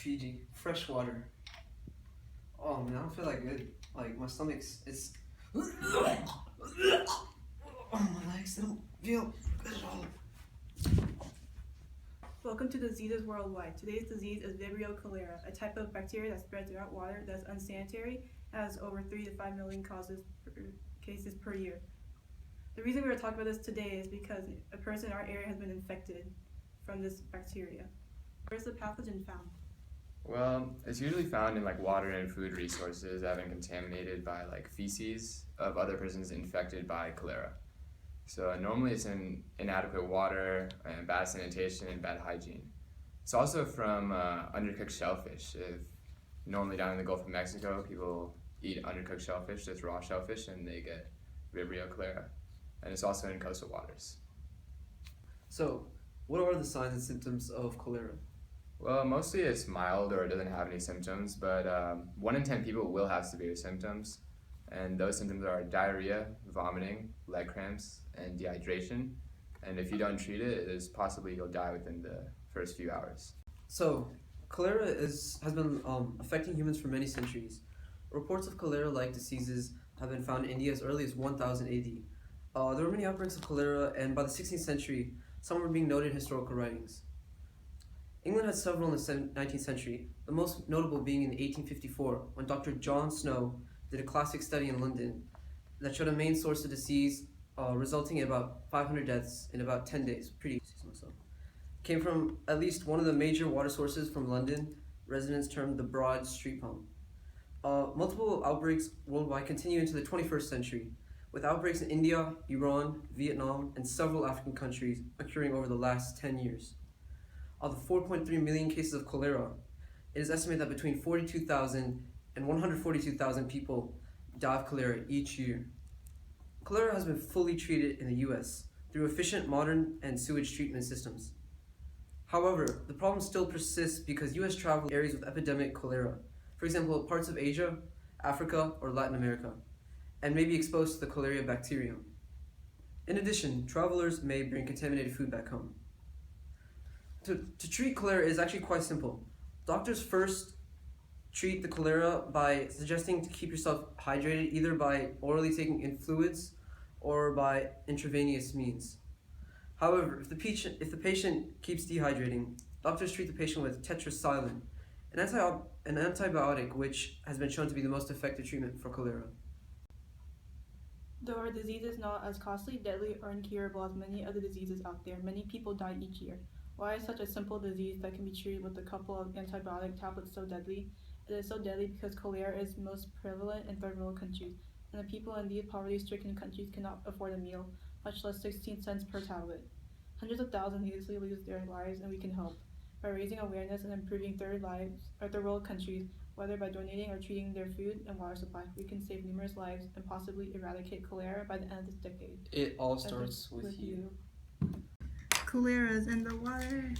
Fiji, fresh water. Oh man, I don't feel that good. Like my it's oh my legs, they don't feel good at all. Welcome to Diseases Worldwide. Today's disease is Vibrio cholera, a type of bacteria that spreads throughout water that's unsanitary and has over 3 to 5 million cases per year. The reason we are talking about this today is because a person in our area has been infected from this bacteria. Where's the pathogen found? Well, it's usually found in water and food resources that have been contaminated by feces of other persons infected by cholera. So normally it's in inadequate water and bad sanitation and bad hygiene. It's also from undercooked shellfish. Normally down in the Gulf of Mexico, people eat undercooked shellfish, just raw shellfish, and they get Vibrio cholera. And it's also in coastal waters. So, what are the signs and symptoms of cholera? Well, mostly it's mild or it doesn't have any symptoms, but 1 in 10 people will have severe symptoms. And those symptoms are diarrhea, vomiting, leg cramps, and dehydration. And if you don't treat it, it is possibly you'll die within the first few hours. So, cholera has been affecting humans for many centuries. Reports of cholera-like diseases have been found in India as early as 1000 AD. There were many outbreaks of cholera, and by the 16th century, some were being noted in historical writings. England had several in the 19th century, the most notable being in 1854, when Dr. John Snow did a classic study in London that showed a main source of disease resulting in about 500 deaths in about 10 days. Came from at least one of the major water sources from London, residents termed the Broad Street Pump. Multiple outbreaks worldwide continue into the 21st century, with outbreaks in India, Iran, Vietnam, and several African countries occurring over the last 10 years. Of the 4.3 million cases of cholera, it is estimated that between 42,000 and 142,000 people die of cholera each year. Cholera has been fully treated in the US through efficient modern and sewage treatment systems. However, the problem still persists because US travel to areas with epidemic cholera, for example, parts of Asia, Africa, or Latin America, and may be exposed to the cholera bacterium. In addition, travelers may bring contaminated food back home. To treat cholera is actually quite simple. Doctors first treat the cholera by suggesting to keep yourself hydrated, either by orally taking in fluids or by intravenous means. However, if the patient keeps dehydrating, doctors treat the patient with tetracycline, an antibiotic which has been shown to be the most effective treatment for cholera. Though our disease is not as costly, deadly, or incurable as many other diseases out there, many people die each year. Why is such a simple disease that can be treated with a couple of antibiotic tablets so deadly? It is so deadly because cholera is most prevalent in third world countries, and the people in these poverty-stricken countries cannot afford a meal, much less 16 cents per tablet. Hundreds of thousands needlessly lose their lives, and we can help. By raising awareness and improving third world countries, whether by donating or treating their food and water supply, we can save numerous lives and possibly eradicate cholera by the end of this decade. It all starts with you. Cholera's in the water.